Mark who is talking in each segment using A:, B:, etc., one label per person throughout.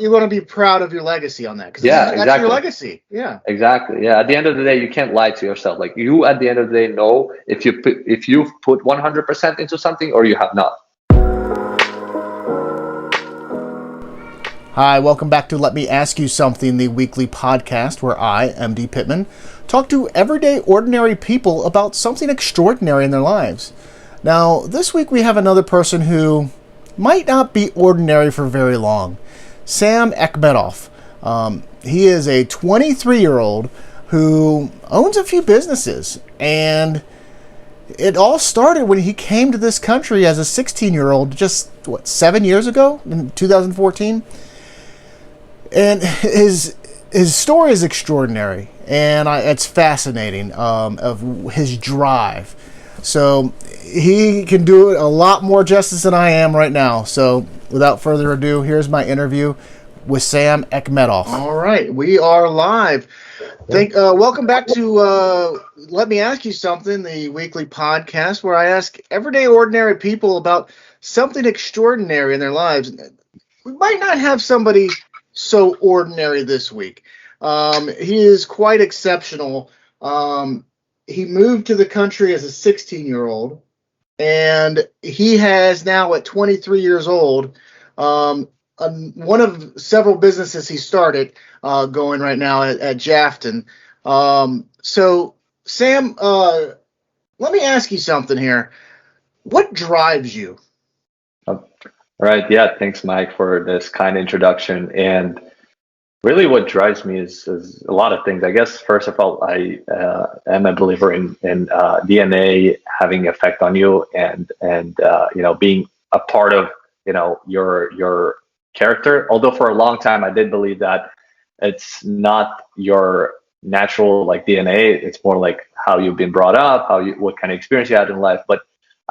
A: you want to be proud of your legacy on that because
B: Yeah,
A: that's your
B: exactly.
A: legacy. Yeah.
B: Exactly. Yeah. At the end of the day, you can't lie to yourself. Like you, at the end of the day, know if you've put 100% into something or you have not.
A: Hi, welcome back to Let Me Ask You Something, the weekly podcast where I, MD Pittman, talk to everyday, ordinary people about something extraordinary in their lives. Now, this week we have another person who might not be ordinary for very long. Sam Akhmedov. He is a 23-year-old who owns a few businesses, and it all started when he came to this country as a 16-year-old just, 7 years ago, in 2014? And his story is extraordinary, and it's fascinating of his drive. So he can do it a lot more justice than I am right now. So without further ado, here's my interview with Sam Akhmedov. All right, we are live. Welcome back to Let Me Ask You Something, the weekly podcast where I ask everyday, ordinary people about something extraordinary in their lives. We might not have somebody so ordinary this week. He is quite exceptional. He moved to the country as a 16-year-old, and he has now, at 23 years old, one of several businesses he started going right now at Jafton. So, Sam, let me ask you something here. What drives you?
B: Right. Yeah. Thanks, Mike, for this kind introduction. And really, what drives me is a lot of things. I guess first of all, I am a believer in DNA having effect on you, and being a part of your character. Although for a long time, I did believe that it's not your natural like DNA. It's more like how you've been brought up, what kind of experience you had in life. But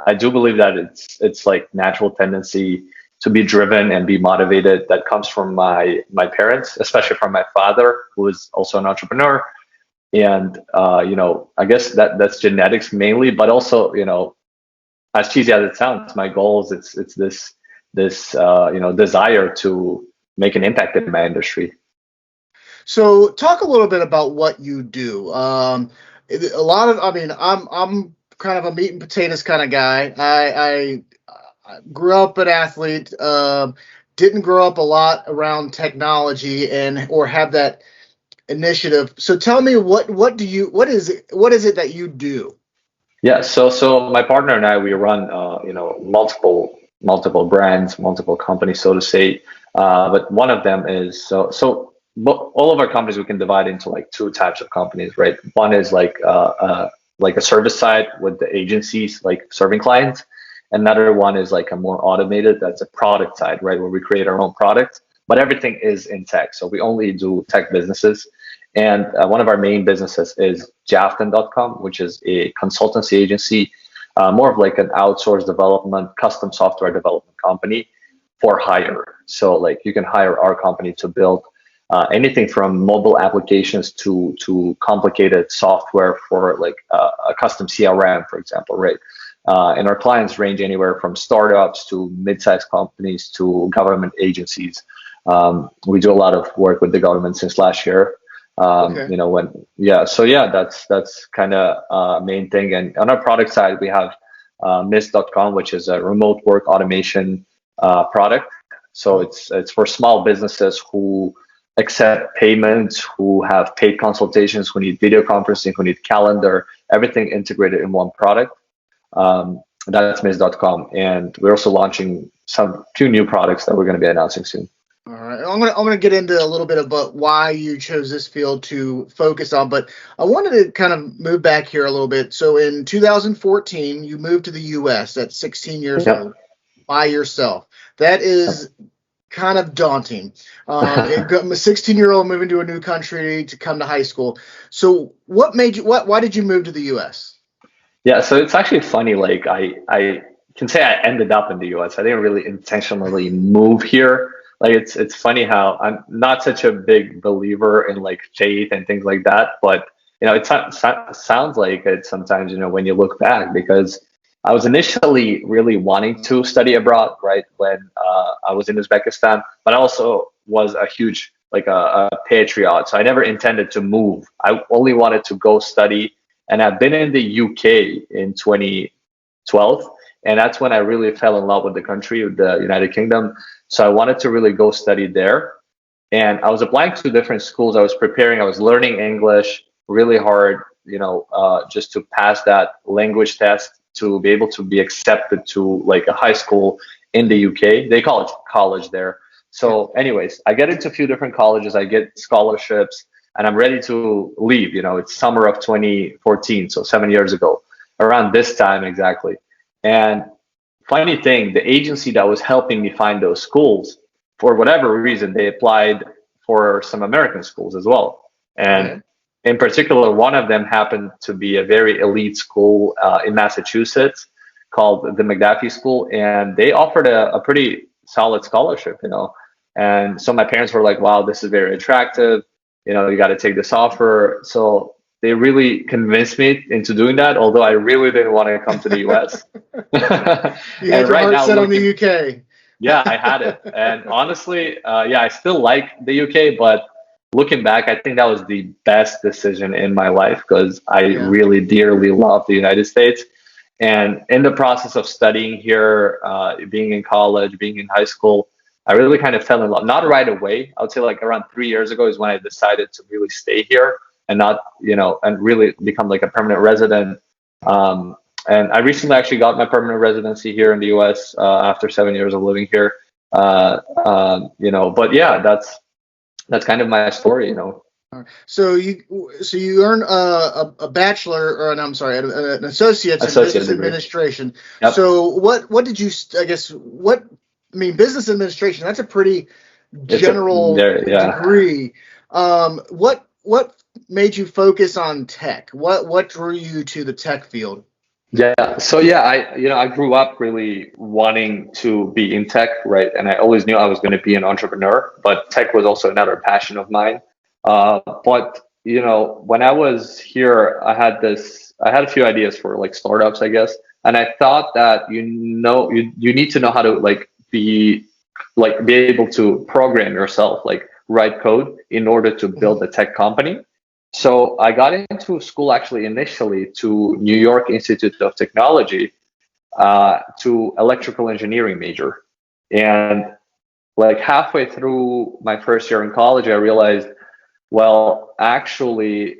B: I do believe that it's like natural tendency to be driven and be motivated that comes from my parents, especially from my father, who is also an entrepreneur. And I guess that's genetics mainly, but also, as cheesy as it sounds, my goals, it's this desire to make an impact in my industry.
A: So, talk a little bit about what you do. I'm kind of a meat and potatoes kind of guy. I grew up an athlete. Didn't grow up a lot around technology or have that initiative. So, tell me what is it that you do?
B: Yeah, so my partner and I, we run multiple brands, multiple companies, so to say. But one of them is but all of our companies we can divide into like two types of companies, right? One is like a service side with the agencies like serving clients. Another one is like a more automated, that's a product side, right? Where we create our own product, but everything is in tech. So we only do tech businesses. And one of our main businesses is Jafton.com, which is a consultancy agency, more of like an outsourced development, custom software development company for hire. So like you can hire our company to build anything from mobile applications to complicated software for like a custom CRM, for example, right? And our clients range anywhere from startups to mid-sized companies to government agencies. We do a lot of work with the government since last year.
A: Okay.
B: That's kind of main thing. And on our product side, we have Mist.com, which is a remote work automation product. So it's for small businesses who accept payments, who have paid consultations, who need video conferencing, who need calendar, everything integrated in one product. That's Mist.com. And we're also launching few new products that we're going to be announcing soon.
A: All right, I'm gonna get into a little bit about why you chose this field to focus on, but I wanted to kind of move back here a little bit. So in 2014, you moved to the U.S. at 16 years old by yourself. That is kind of daunting. I'm a 16-year-old moving to a new country to come to high school. So what made you? Why did you move to the U.S.?
B: Yeah, so it's actually funny. Like I can say I ended up in the U.S. I didn't really intentionally move here. Like it's funny how I'm not such a big believer in like faith and things like that, but it sounds like it sometimes, when you look back, because I was initially really wanting to study abroad, right, when I was in Uzbekistan, but I also was a huge like a patriot, so I never intended to move. I only wanted to go study, and I've been in the UK in 2012, and that's when I really fell in love with the country, with the United Kingdom. So I wanted to really go study there, and I was applying to different schools. I was preparing. I was learning English really hard, just to pass that language test to be able to be accepted to like a high school in the UK. They call it college there. So, anyways, I get into a few different colleges. I get scholarships, and I'm ready to leave. It's summer of 2014, so 7 years ago, around this time exactly. And funny thing, the agency that was helping me find those schools, for whatever reason, they applied for some American schools as well. And in particular, one of them happened to be a very elite school in Massachusetts called the McDaffie School, and they offered a pretty solid scholarship, And so my parents were like, wow, this is very attractive. You got to take this offer. So they really convinced me into doing that, although I really didn't want to come to the US.
A: You had your heart set on the UK.
B: Yeah, I had it. And honestly, I still like the UK, but looking back, I think that was the best decision in my life because I really dearly love the United States. And in the process of studying here, being in college, being in high school, I really kind of fell in love. Not right away. I would say like around 3 years ago is when I decided to really stay here and not, and really become like a permanent resident. And I recently actually got my permanent residency here in the US after 7 years of living here. But yeah, that's kind of my story,
A: So you earn a bachelor, or an associate's in business
B: degree.
A: Administration.
B: Yep.
A: So what did you, business administration, that's a pretty general degree. What made you focus on tech? What drew you to the tech field?
B: Yeah. So I grew up really wanting to be in tech, right? And I always knew I was going to be an entrepreneur, but tech was also another passion of mine. But when I was here, I had a few ideas for like startups, I guess. And I thought that, you need to know how to be able to program yourself, like write code in order to build a tech company. So I got into school actually initially to New York Institute of Technology, to electrical engineering major. And like halfway through my first year in college, I realized, well, actually,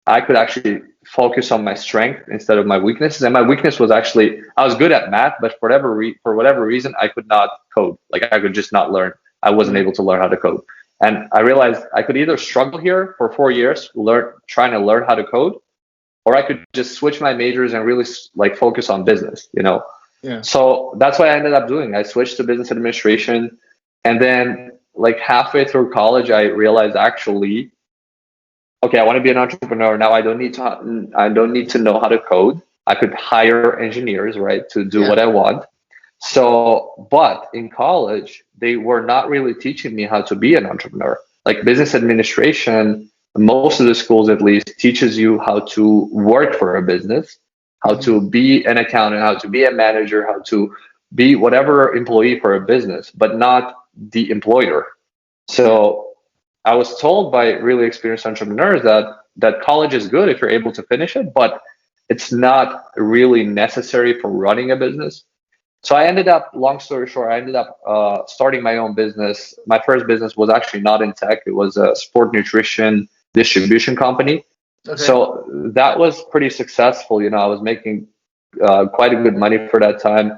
B: I could actually focus on my strength instead of my weaknesses. And my weakness was actually, I was good at math, but for whatever reason, I could not code. Like I could just not learn. I wasn't able to learn how to code. And I realized I could either struggle here for 4 years, trying to learn how to code, or I could just switch my majors and really focus on business,
A: Yeah.
B: So that's what I ended up doing. I switched to business administration, and then halfway through college, I realized actually, okay, I want to be an entrepreneur. Now I don't need to know how to code. I could hire engineers, right, to do what I want. So, but in college, they were not really teaching me how to be an entrepreneur. Like business administration, most of the schools at least teaches you how to work for a business, how to be an accountant, how to be a manager, how to be whatever employee for a business, but not the employer. So I was told by really experienced entrepreneurs that college is good if you're able to finish it, but it's not really necessary for running a business. So I ended up, long story short, starting my own business. My first business was actually not in tech. It was a sport nutrition distribution company. Okay. So that was pretty successful. I was making quite a good money for that time,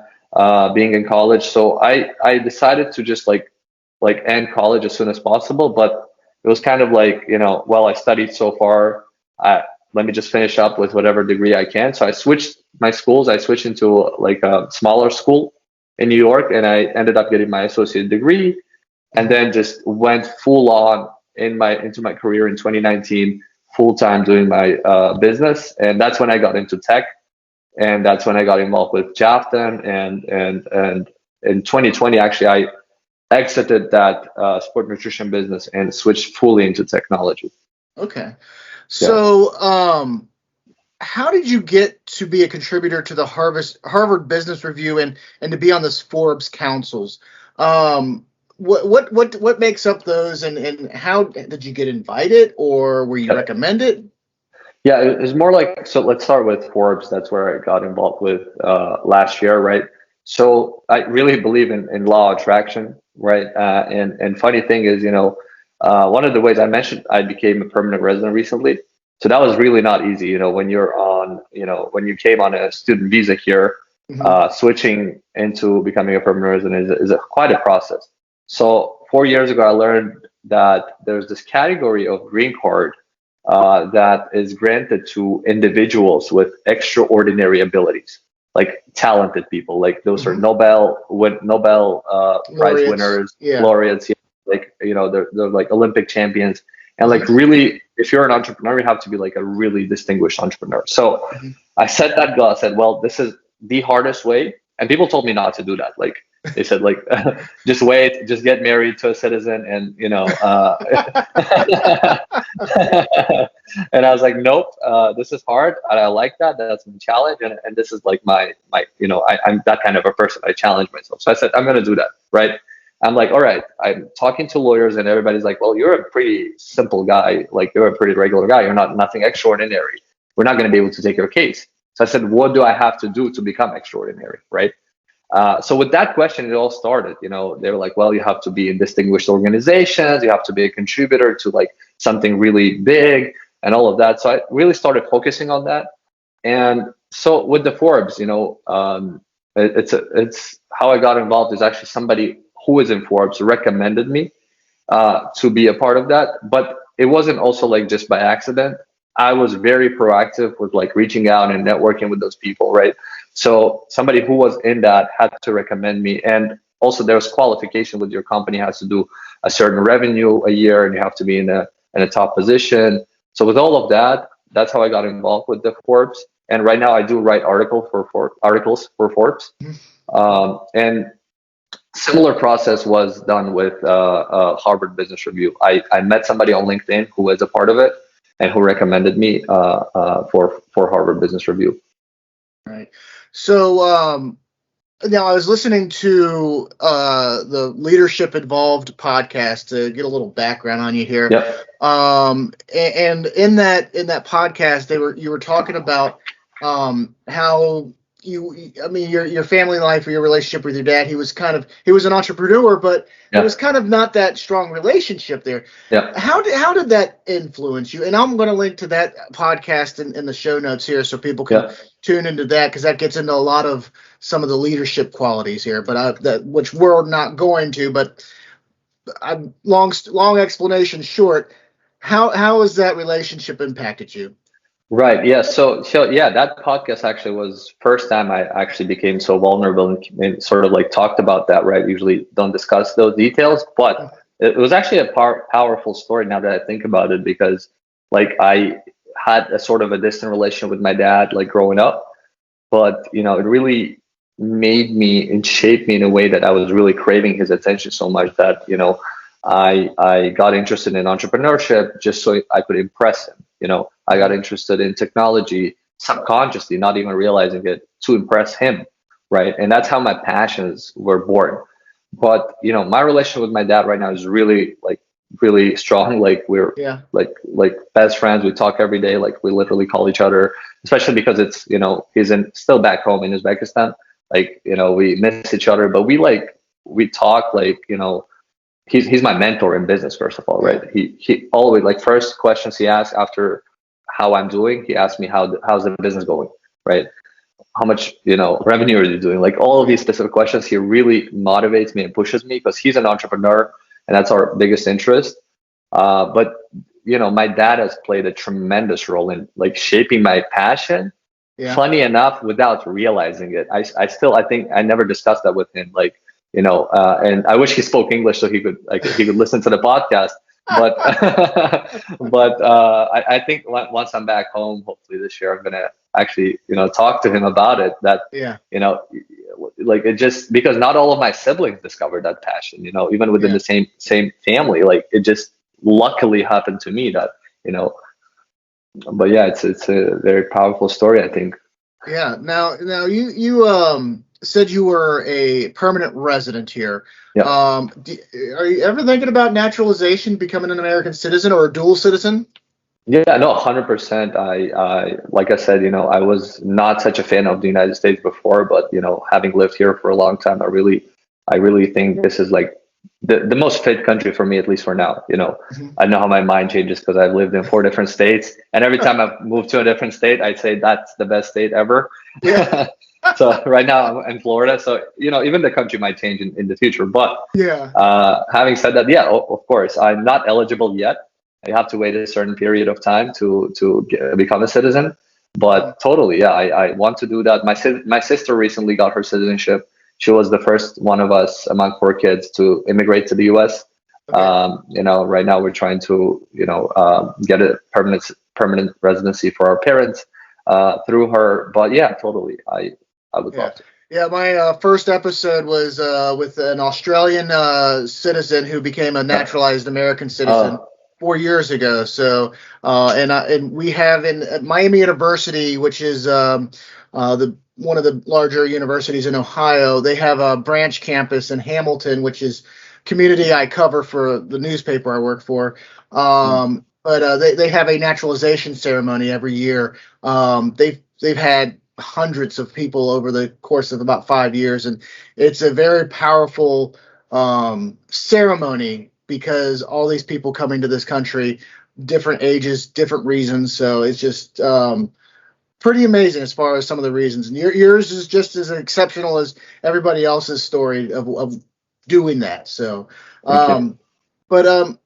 B: being in college. So I decided to just end college as soon as possible. But it was kind of I studied so far. Let me just finish up with whatever degree I can. So I switched my schools. I switched into a smaller school in New York, and I ended up getting my associate degree, and then just went full on into my career in 2019, full time doing my business. And that's when I got into tech, and that's when I got involved with Jafton. And in 2020, actually, I exited that sport nutrition business and switched fully into technology.
A: Okay. So, how did you get to be a contributor to the Harvard Business Review and to be on this Forbes councils? what makes up those, and how did you get invited, or were you recommended?
B: Yeah, it's more like, so let's start with Forbes. That's where I got involved with last year, right? So I really believe in law of attraction, right? And funny thing is, one of the ways I mentioned I became a permanent resident recently. So that was really not easy, when you're on, when you came on a student visa here,
A: Hmm.
B: switching into becoming a permanent resident is quite a process. So 4 years ago, I learned that there's this category of green card that is granted to individuals with extraordinary abilities, like talented people. Like those are
A: Hmm.
B: Nobel Prize
A: Laureates,
B: winners,
A: yeah.
B: laureates. Yeah, like they're like Olympic champions, and
A: Hmm.
B: like really, if you're an entrepreneur, you have to be like a really distinguished entrepreneur. So
A: Hmm.
B: I set that goal. I said, well, this is the hardest way, and people told me not to do that. Like they said, like just wait, just get married to a citizen, and and I was like, nope, this is hard. And I like that. That's my challenge. And this is like I'm that kind of a person. I challenge myself. So I said, I'm going to do that. Right. I'm like, all right, I'm talking to lawyers and everybody's like, well, you're a pretty simple guy. Like you're a pretty regular guy. You're not nothing extraordinary. We're not going to be able to take your case. So I said, what do I have to do to become extraordinary? Right. So with that question, it all started. They were like, "Well, you have to be in distinguished organizations. You have to be a contributor to like something really big, and all of that." So I really started focusing on that. And so with the Forbes, it's how I got involved is actually somebody who is in Forbes recommended me to be a part of that. But it wasn't also like just by accident. I was very proactive with like reaching out and networking with those people, right? So somebody who was in that had to recommend me. And also there's qualification with your company has to do a certain revenue a year and you have to be in a top position. So with all of that, that's how I got involved with the Forbes. And right now I do write articles for Forbes. And similar process was done with Harvard Business Review. I met somebody on LinkedIn who was a part of it and who recommended me for Harvard Business Review.
A: Right. So now I was listening to the Leadership Involved podcast to get a little background on you here.
B: Yep.
A: And in that podcast, you were talking about how your family life or your relationship with your dad. He was an entrepreneur, but it was kind of not that strong relationship there.
B: Yeah.
A: How did that influence you? And I'm going to link to that podcast in the show notes here so people can tune into that, because that gets into a lot of some of the leadership qualities here, but which we're not going to. But long explanation short, how has that relationship impacted you?
B: Right. Yeah. So yeah, that podcast actually was first time I actually became so vulnerable and sort of like talked about that. Right. Usually don't discuss those details, but it was actually a powerful story now that I think about it, because like I had a sort of a distant relationship with my dad, like growing up, but it really made me and shaped me in a way that I was really craving his attention so much that I got interested in entrepreneurship just so I could impress him. I got interested in technology subconsciously, not even realizing it, to impress him, right? And that's how my passions were born. But my relationship with my dad right now is really strong. Like we're like best friends. We talk every day. Like we literally call each other, especially because it's he's still back home in Uzbekistan. Like we miss each other, but we talk like he's my mentor in business, first of all, right? He always, like, first questions he asks after how I'm doing, he asks me how's the business going, right? How much revenue are you doing? Like all of these specific questions, he really motivates me and pushes me because he's an entrepreneur and that's our biggest interest. But my dad has played a tremendous role in like shaping my passion. Yeah. Funny enough, without realizing it, I think I never discussed that with him. Like, and I wish he spoke English so he could listen to the podcast. But I think once I'm back home, hopefully this year, I'm gonna actually talk to him about it. That like it just, because not all of my siblings discovered that passion. Even within the same family, like it just luckily happened to me that. But yeah, it's a very powerful story, I think.
A: Yeah. Now you said you were a permanent resident here.
B: Yeah.
A: Are you ever thinking about naturalization, becoming an American citizen or a dual citizen?
B: Yeah, no, 100%. Like I said, I was not such a fan of the United States before, but having lived here for a long time, I really think this is like the most fit country for me, at least for now.
A: Mhm.
B: I know how my mind changes because I've lived in 4 different states, and every time I've moved to a different state, I'd say that's the best state ever.
A: Yeah.
B: So right now I'm in Florida, so even the country might change in the future. But
A: Yeah.
B: having said that, yeah, of course, I'm not eligible yet. I have to wait a certain period of time to become a citizen.
A: Mhm.
B: But totally, yeah, I want to do that. My sister recently got her citizenship. She was the first one of us among 4 kids to immigrate to the U.S.
A: Okay.
B: Right now we're trying to get a permanent residency for our parents through her. But yeah, totally, I would
A: Yeah.
B: love to.
A: Yeah, my first episode was with an Australian citizen who became a
B: Yeah.
A: naturalized American citizen
B: Uh,
A: 4 years ago. So, and we have at Miami University, which is the one of the larger universities in Ohio. They have a branch campus in Hamilton, which is community I cover for the newspaper I work for. But they have a naturalization ceremony every year. They've had hundreds of people over the course of about 5 years, and it's a very powerful ceremony because all these people coming to this country, different ages, different reasons. So it's just pretty amazing as far as some of the reasons. And yours is just as exceptional as everybody else's story of doing that. So,
B: Thank you.
A: but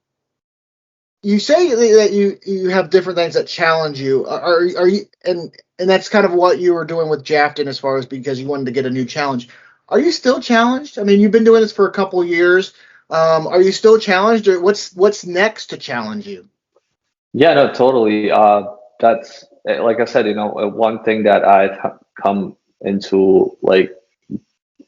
A: you say that you have different things that challenge you. Are you and that's kind of what you were doing with Jafton as far as because you wanted to get a new challenge. Are you still challenged? I mean, you've been doing this for a couple of years. Are you still challenged, or what's next to challenge you?
B: Yeah, no, totally. That's like I said, one thing that I've come into like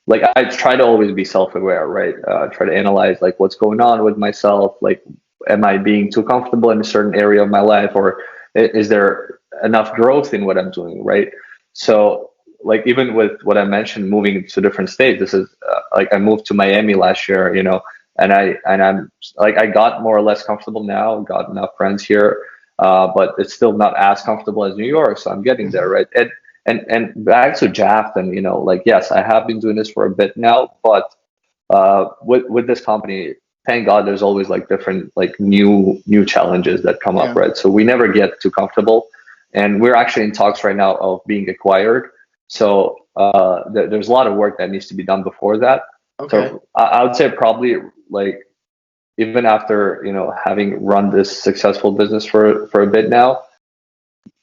B: I try to always be self-aware, right? Try to analyze like what's going on with myself. Like, am I being too comfortable in a certain area of my life, or is there enough growth in what I'm doing, right? So, like even with what I mentioned, moving to different states, this is like I moved to Miami last year, and I'm like I got more or less comfortable now, got enough friends here, but it's still not as comfortable as New York. So I'm getting there,
A: Mhm.
B: right? And back to Jaft, and like yes, I have been doing this for a bit now, but with this company, thank God, there's always like different like new challenges that come up,
A: Yeah.
B: right? So we never get too comfortable, and we're actually in talks right now of being acquired. So there's a lot of work that needs to be done before that.
A: Okay.
B: So I would say probably like even after having run this successful business for a bit now,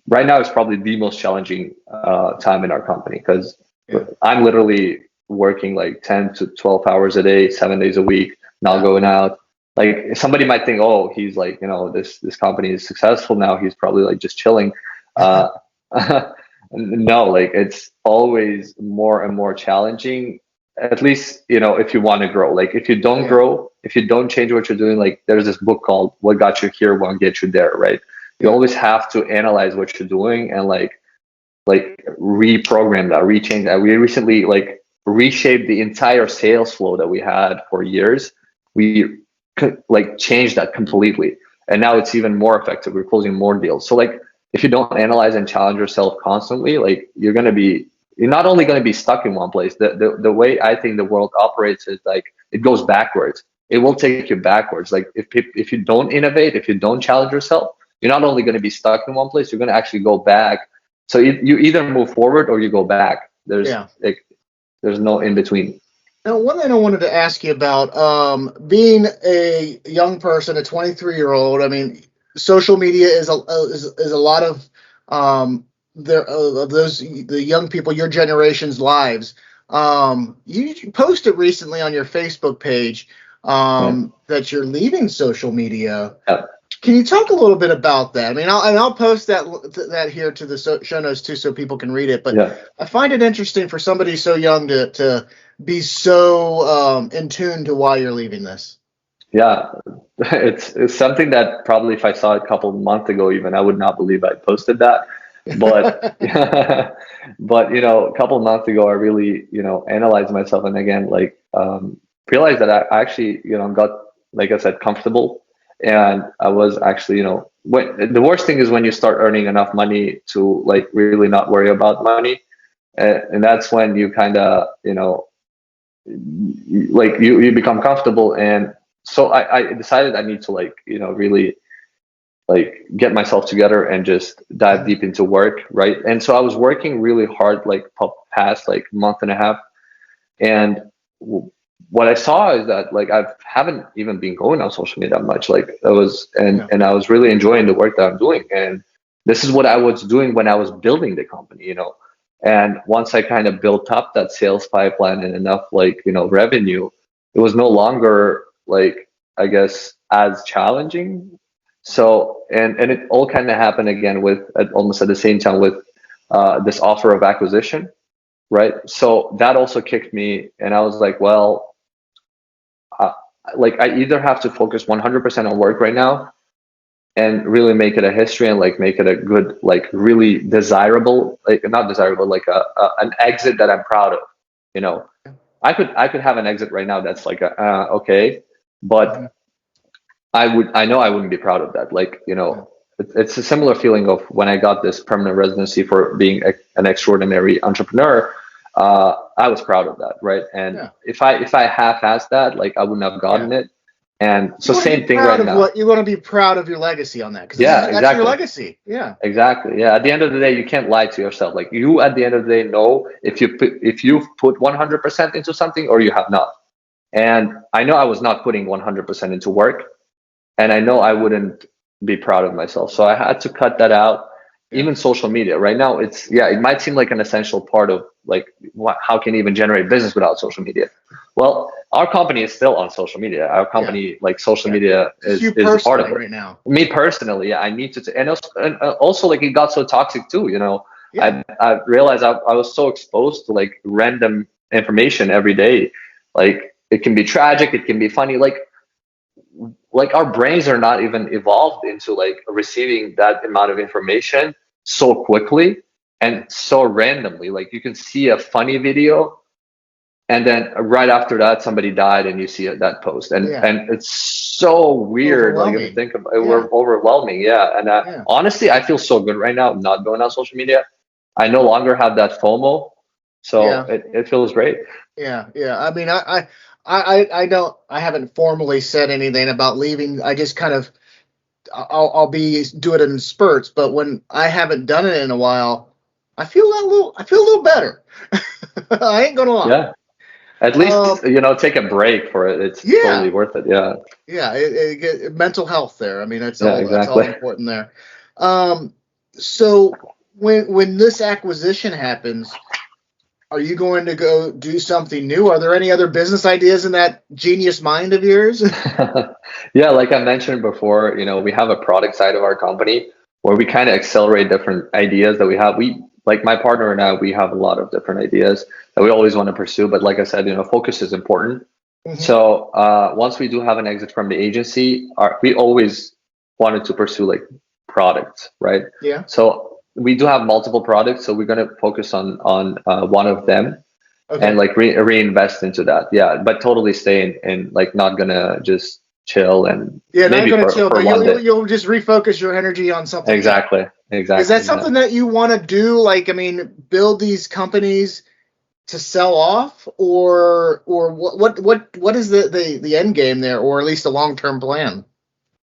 B: right now is probably the most challenging time in our company because
A: Yeah.
B: I'm literally working like 10 to 12 hours a day, 7 days a week, not
A: Yeah.
B: going out. Like somebody might think, oh, he's like, this company is successful now. He's probably like just chilling. Uh, no, like it's always more and more challenging. At least, if you want to grow. Like if you don't
A: Yeah.
B: grow, if you don't change what you're doing, like there's this book called What Got You Here Won't Get You There, right? You
A: Yeah.
B: always have to analyze what you're doing and like reprogram that, rechange that. We recently like reshaped the entire sales flow that we had for years. We like changed that completely, and now it's even more effective. We're closing more deals. So like if you don't analyze and challenge yourself constantly, like you're not only going to be stuck in one place. The way I think the world operates is like it goes backwards. It will take you backwards. Like if you don't innovate, if you don't challenge yourself, you're not only going to be stuck in one place, you're going to actually go back. So you either move forward or you go back.
A: Yeah.
B: There's no in between.
A: Now, one thing I wanted to ask you about, being a young person, a 23-year-old. I mean, social media is a lot of their of those the young people, your generation's lives. You posted recently on your Facebook page
B: Yeah.
A: that you're leaving social media.
B: Yeah.
A: Can you talk a little bit about that? I mean, I'll post that here to the show notes too, so people can read it. But
B: Yeah.
A: I find it interesting for somebody so young to be so in tune to why you're leaving this.
B: Yeah. It's something that probably if I saw it a couple of months ago, even I would not believe I posted that. But but a couple of months ago, I really analyzed myself, and again, like realized that I actually got, like I said, comfortable, and I was actually when the worst thing is when you start earning enough money to like really not worry about money, and that's when you kind of like you become comfortable. And so I decided I need to like really like get myself together and just dive
A: Mhm.
B: deep into work, right? And so I was working really hard like past like month and a half, and what I saw is that like I haven't even been going on social media that much. Like I was,
A: Yeah.
B: and I was really enjoying the work that I'm doing, and this is what I was doing when I was building the company. And once I kind of built up that sales pipeline and enough like revenue, it was no longer like, I guess, as challenging. So and it all kind of happened again with almost at the same time with this offer of acquisition, right? So that also kicked me, and I was like, well, uh, like I either have to focus 100% on work right now and really make it a history and like make it a good, like really desirable, like not desirable, like an exit that I'm proud of. You know, I could have an exit right now that's like okay,
A: Mhm.
B: but I know I wouldn't be proud of that. Like,
A: Yeah.
B: it's a similar feeling of when I got this permanent residency for being an extraordinary entrepreneur. I was proud of that, right? And
A: Yeah.
B: if I half-assed that, like I wouldn't have
A: Yeah.
B: gotten it. And
A: You
B: so
A: want to be
B: same thing
A: proud
B: right
A: of
B: now.
A: what you want to be proud of your legacy on that because
B: Yeah,
A: that's your
B: exactly.
A: legacy. Yeah.
B: Exactly. Yeah. At the end of the day, you can't lie to yourself. Like you, at the end of the day, know if you've put 100% into something or you have not. And I know I was not putting 100% into work, and I know I wouldn't be proud of myself. So I had to cut that out.
A: Yeah.
B: Even social media right now, it might seem like an essential part of like how can you even generate business without social media? Well, our company is still on social media. Our
A: Yeah.
B: company, like social
A: Yeah.
B: media
A: Just you
B: is a part of
A: personally
B: it.
A: right now.
B: Me personally, yeah, I need to, and also like it got so toxic too.
A: Yeah.
B: I realized I was so exposed to like random information every day. Like it can be tragic, it can be funny. Like our brains are not even evolved into like receiving that amount of information so quickly
A: Yeah.
B: and so randomly. Like you can see a funny video, and then right after that somebody died and you see that post, and
A: Yeah.
B: and it's so weird. Like if you
A: Overwhelming.
B: think about it,
A: Yeah.
B: we're overwhelming. Yeah. And
A: Yeah.
B: honestly, I feel so good right now not going on social media. I no longer have that FOMO, so
A: Yeah.
B: it feels great.
A: Yeah. Yeah. I mean, I don't. I haven't formally said anything about leaving. I just kind of I'll be do it in spurts. But when I haven't done it in a while, I feel a little better. I ain't gonna lie.
B: Yeah, at least
A: Um.
B: take a break for it. It's totally
A: Yeah.
B: worth it. Yeah.
A: Yeah. Mental health there. I mean,
B: Yeah,
A: that's all
B: exactly.
A: important there. Um. So when this acquisition happens, are you going to go do something new? Are there any other business ideas in that genius mind of yours?
B: Yeah, like I mentioned before, we have a product side of our company where we kind of accelerate different ideas that we have. We, like my partner and I, we have a lot of different ideas that we always want to pursue. But like I said, focus is important.
A: Hmm.
B: So once we do have an exit from the agency, we always wanted to pursue like products, right?
A: Yeah.
B: So we do have multiple products. So we're going to focus on one of them and
A: Okay.
B: like reinvest into that. Yeah, but totally stay in like not gonna just chill and
A: Yeah, not
B: maybe
A: going to
B: for
A: chill,
B: for
A: but
B: one day.
A: you'll just refocus your energy on something new.
B: Exactly.
A: Is that
B: Exactly. Yeah.
A: something that you want to do? Like, I mean, build these companies to sell off, or what is the end game there, or at least a long term plan?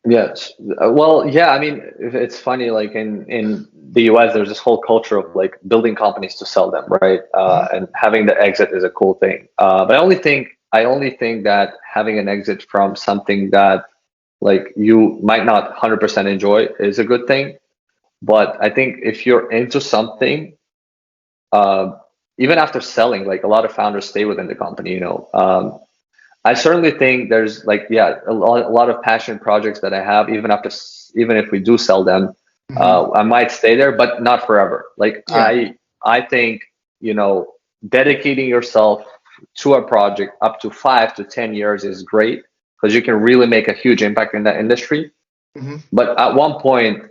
B: Yes. Well, yeah. I mean, it's funny. Like in the U.S., there's this whole culture of like building companies to sell them, right?
A: Hmm.
B: And having the exit is a cool thing. But I only think that having an exit from something that like you might not 100% enjoy is a good thing. But I think if you're into something, uh, even after selling, like a lot of founders stay within the company. I certainly think there's like, yeah, a lot of passion projects that I have, even if we do sell them,
A: Hmm.
B: I might stay there, but not forever. Like
A: Yeah.
B: I think, dedicating yourself to a project up to 5 to 10 years is great because you can really make a huge impact in that industry.
A: Hmm.
B: But at one point,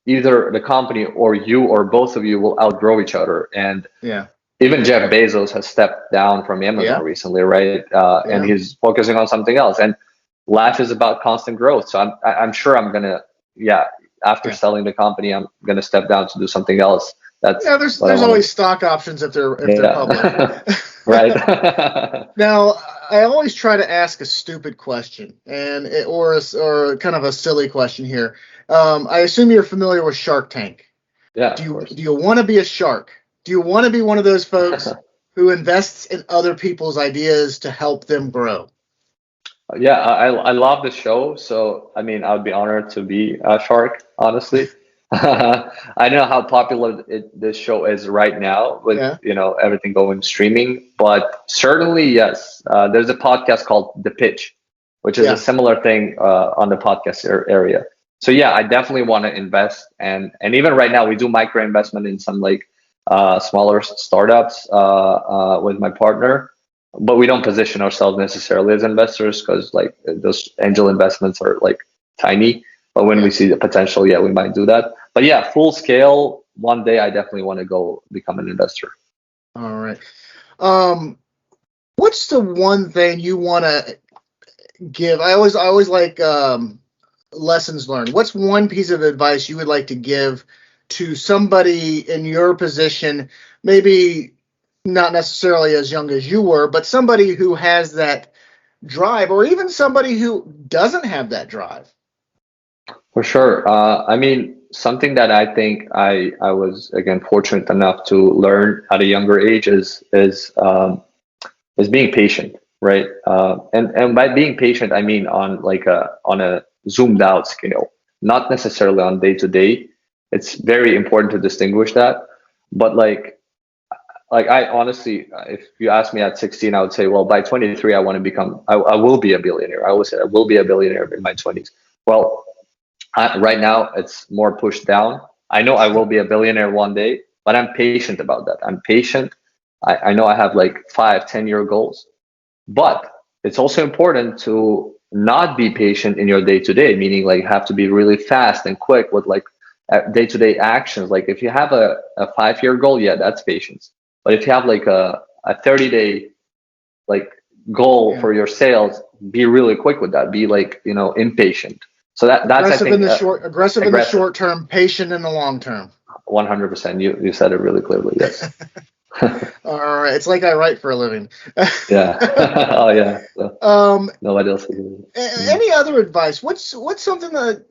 B: either the company or you or both of you will outgrow each other. And
A: Yeah.
B: even Jeff Bezos has stepped down from Amazon
A: Yeah.
B: recently, right? And
A: Yeah.
B: he's focusing on something else. And life is about constant growth. So I'm sure I'm gonna, after
A: Yeah.
B: selling the company, I'm gonna step down to do something else. That's
A: Yeah, there's
B: what I want
A: always stock options if they're public.
B: Right.
A: Now, I always try to ask a stupid question, or kind of a silly question here. I assume you're familiar with Shark Tank.
B: Yeah.
A: Do you want to be a shark? Do you want to be one of those folks who invests in other people's ideas to help them grow?
B: Yeah, I love the show. So, I mean, I would be honored to be a shark, honestly. I know how popular this show is right now with,
A: Yeah.
B: everything going streaming, but certainly, yes. There's a podcast called The Pitch, which is a similar thing on the podcast area. So yeah, I definitely want to invest, and even right now we do micro investment in some like smaller startups with my partner, but we don't position ourselves necessarily as investors because like those angel investments are like tiny. But when we see the potential, yeah, we might do that. But yeah, full scale, one day I definitely want to go become an investor.
A: All right. What's the one thing you want to give? I always like lessons learned. What's one piece of advice you would like to give to somebody in your position, maybe not necessarily as young as you were, but somebody who has that drive, or even somebody who doesn't have that drive?
B: For sure. I mean, something that I think I was again fortunate enough to learn at a younger age is being patient, right? And by being patient, I mean on a zoomed out scale, not necessarily on day to day. It's very important to distinguish that. But like I honestly, if you ask me at 16, I would say, well, by 23, I want to become, I will be a billionaire. I always say I will be a billionaire in my 20s. Well, right now it's more pushed down. I know I will be a billionaire one day, but I'm patient about that. I'm patient. I know I have like 5, 10 year goals, but it's also important to not be patient in your day to day, meaning like have to be really fast and quick with like day to day actions. Like if you have a 5 year goal, yeah, that's patience. But if you have like a 30-day like goal for your sales, be really quick with that. Be like, impatient. So that's
A: Aggressive
B: I think
A: aggressive in the short term, patient in the long term.
B: 100%. You said it really clearly. Yes.
A: All right. It's like I write for a living.
B: Yeah. Oh yeah. So, nobody else can.
A: Any other advice? What's something that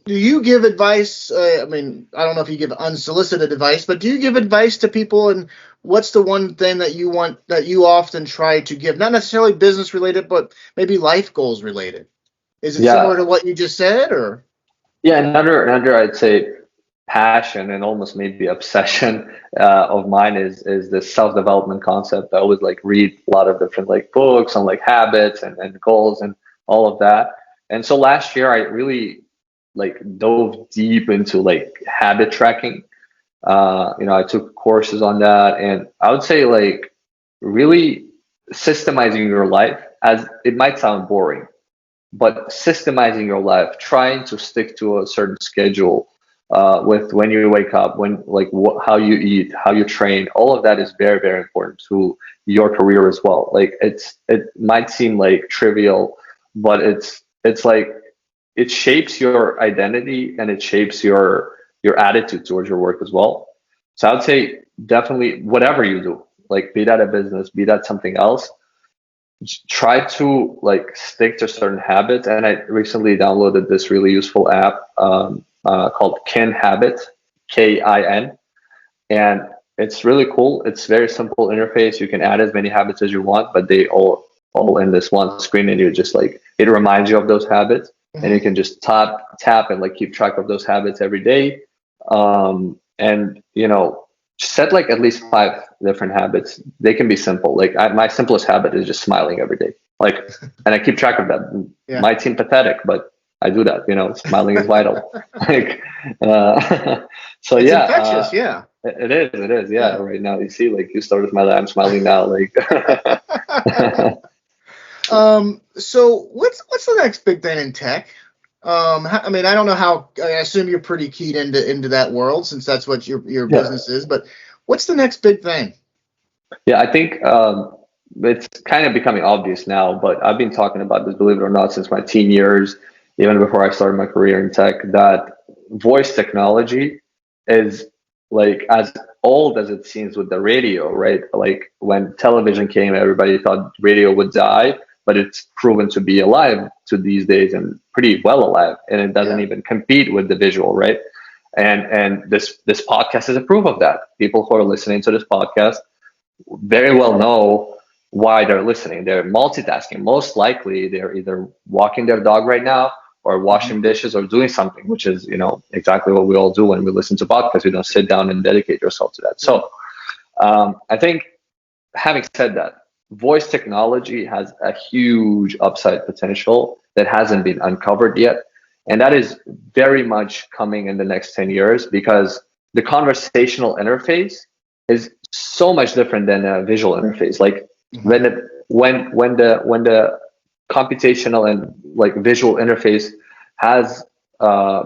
A: do you give advice? I mean, I don't know if you give unsolicited advice, but do you give advice to people? And what's the one thing that you often try to give? Not necessarily business related, but maybe life goals related. Is it similar to what you just said, or?
B: Yeah, another I'd say passion and almost maybe obsession of mine is the self-development concept. I always like read a lot of different like books on like habits and goals and all of that. And so last year I really like dove deep into like habit tracking. I took courses on that, and I would say like really systemizing your life, as it might sound boring, but systemizing your life, trying to stick to a certain schedule with when you wake up, when like how you eat, how you train, all of that is very, very important to your career as well. Like it might seem like trivial, but it's like it shapes your identity and it shapes your attitude towards your work as well. So I would say definitely whatever you do, like be that a business, be that something else, try to like stick to certain habits. And I recently downloaded this really useful app called Kin Habit, KIN, and it's really cool. It's very simple interface. You can add as many habits as you want, but they all in this one screen, and you just like it reminds you of those habits, and you can just tap and like keep track of those habits every day. And set like at least 5 different habits. They can be simple. Like my simplest habit is just smiling every day. Like, and I keep track of that.
A: Yeah.
B: Might seem pathetic, but I do that. Smiling is vital. Like, so
A: it's
B: yeah,
A: infectious. Yeah,
B: it is. It is. Yeah. Right now, you see, like you started smiling. I'm smiling now. Like.
A: So what's the next big thing in tech? I mean, I don't know how. I assume you're pretty keyed into that world since that's what your
B: Yeah.
A: business is. But what's the next big thing?
B: Yeah, I think it's kind of becoming obvious now, but I've been talking about this, believe it or not, since my teen years, even before I started my career in tech, that voice technology is like as old as it seems with the radio, right? Like when television came, everybody thought radio would die, but it's proven to be alive to these days and pretty well alive, and it doesn't
A: Yeah.
B: even compete with the visual, right? And this podcast is a proof of that. People who are listening to this podcast very well know why they're listening. They're multitasking. Most likely, they're either walking their dog right now or
A: Mhm.
B: washing dishes or doing something, which is, you know, exactly what we all do when we listen to podcasts. We don't sit down and dedicate yourself to that. So I think, having said that, voice technology has a huge upside potential that hasn't been uncovered yet. And that is very much coming in the next 10 years because the conversational interface is so much different than a visual interface. Like
A: Mhm.
B: when the computational and like visual interface has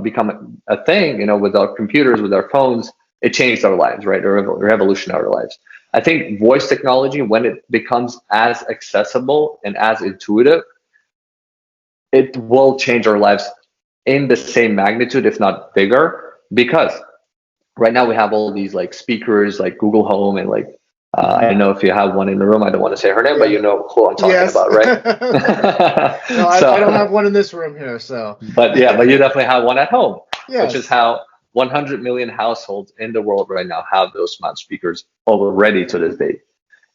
B: become a thing, you know, with our computers, with our phones, it changed our lives, right? Or revolutionized our lives. I think voice technology, when it becomes as accessible and as intuitive, it will change our lives in the same magnitude, if not bigger, because right now we have all these like speakers like Google Home and like I
A: Mhm.
B: don't know if you have one in the room. I don't want to say her name, but
A: Yeah.
B: you know who I'm talking
A: Yes.
B: about, right?
A: No, I don't have
B: So,
A: one in this room here. So.
B: but yeah, but you definitely have one at home, which is
A: Yes.
B: how 100 million households in the world right now have those smart speakers already to this day,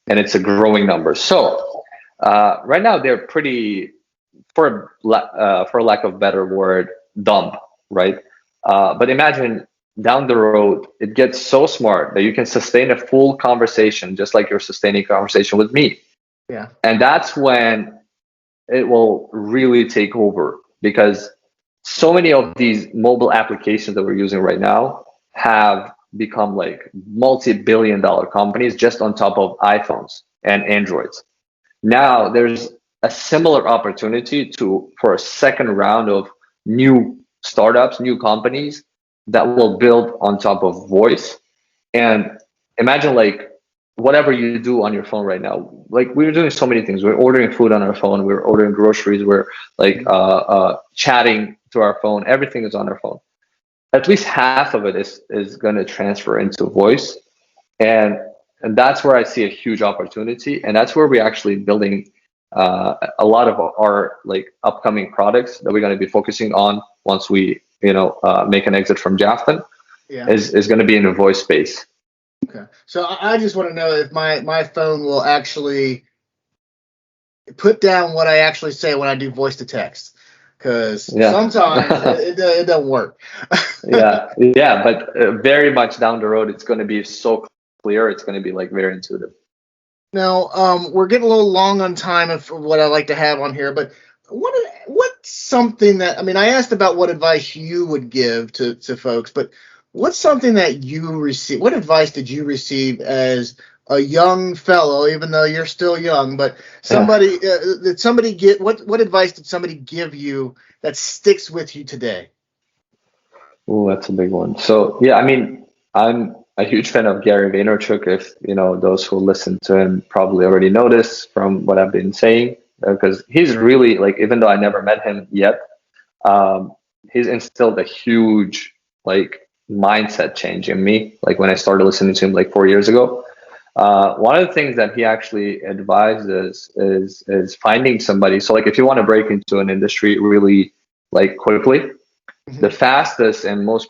B: and it's a growing number. So right now they're pretty, for lack of better word, dumb, right? But imagine down the road, it gets so smart that you can sustain a full conversation, just like you're sustaining a conversation with me.
A: Yeah.
B: And that's when it will really take over because so many of these mobile applications that we're using right now have become like multi-billion dollar companies just on top of iPhones and Androids. Now there's a similar opportunity to for a second round of new startups, new companies that will build on top of voice. And imagine like whatever you do on your phone right now, like we're doing so many things. We're ordering food on our phone, we're ordering groceries, we're like chatting to our phone. Everything is on our phone. At least half of it is going to transfer into voice, and and that's where I see a huge opportunity, and that's where we're actually building a lot of our like upcoming products that we're going to be focusing on once we make an exit from Jafton
A: Yeah.
B: is going to be in the voice space.
A: Okay. So I just want to know if my phone will actually put down what I actually say when I do voice to text, because sometimes
B: Yeah.
A: it doesn't work.
B: Yeah, but very much down the road, it's going to be so clear. It's going to be like very intuitive.
A: Now, we're getting a little long on time for what I like to have on here, but what's something that, I mean, I asked about what advice you would give to folks, but what's something that you receive? What advice did you receive as a young fellow, even though you're still young, but somebody did somebody get what advice did somebody give you that sticks with you today?
B: Oh, that's a big one. So yeah, I mean, I'm a huge fan of Gary Vaynerchuk. If you know those who listen to him probably already know this from what I've been saying, because he's really like, even though I never met him yet, um, he's instilled a huge like mindset change in me. Like when I started listening to him like 4 years ago, one of the things that he actually advises is finding somebody. So like if you want to break into an industry really like quickly, the
A: Mhm.
B: fastest and most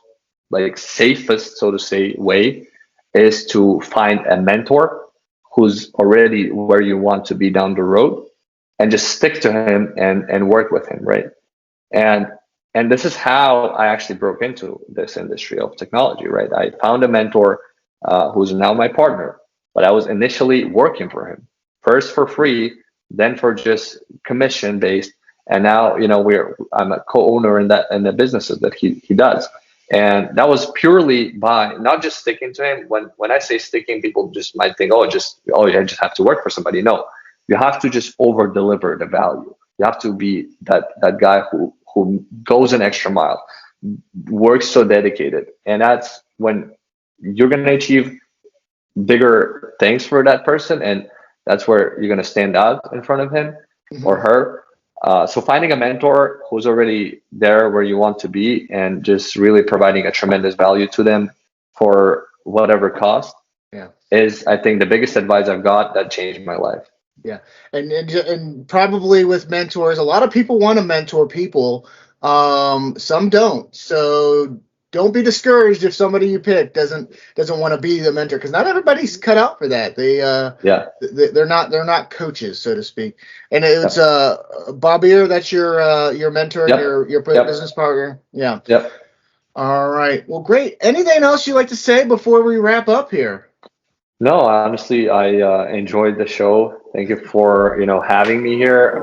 B: like safest, so to say, way is to find a mentor who's already where you want to be down the road and just stick to him and work with him, right? And and this is how I actually broke into this industry of technology, right? I found a mentor who's now my partner, but I was initially working for him, first for free, then for just commission based, and now I'm a co-owner in the businesses that he does. And that was purely by not just sticking to him. When I say sticking, people just might think, oh, yeah, I just have to work for somebody. No, you have to just over deliver the value. You have to be that guy who goes an extra mile, works so dedicated, and that's when you're going to achieve bigger things for that person, and that's where you're going to stand out in front of him or her. So finding a mentor who's already there where you want to be and just really providing a tremendous value to them for whatever cost is, I think, the biggest advice I've got that changed my life.
A: Yeah, and probably with mentors, a lot of people want to mentor people. Some don't. So don't be discouraged if somebody you pick doesn't want to be the mentor, because not everybody's cut out for that. They're not coaches, so to speak. And it's Bobir, that's your mentor, your business partner. Yeah.
B: Yep.
A: All right. Well, great. Anything else you'd like to say before we wrap up here?
B: No, honestly, I enjoyed the show. Thank you for having me here.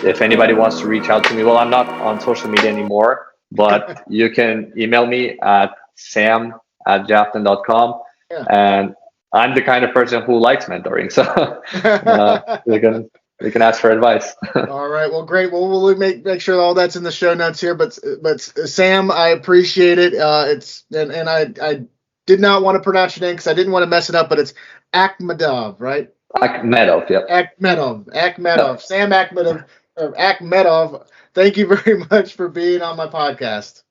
B: If anybody wants to reach out to me, well, I'm not on social media anymore, but you can email me at sam@jafton.com.
A: Yeah.
B: And I'm the kind of person who likes mentoring, so you can ask for advice.
A: All right. Well, great. Well, we'll make sure all that's in the show notes here. But Sam, I appreciate it. And I did not want to pronounce your name because I didn't want to mess it up, but it's Akhmedov, right?
B: Akhmedov, yep.
A: Akhmedov.
B: Yep.
A: Sam Akhmedov, or Akhmedov. Thank you very much for being on my podcast.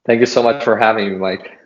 B: Thank you so much for having me, Mike.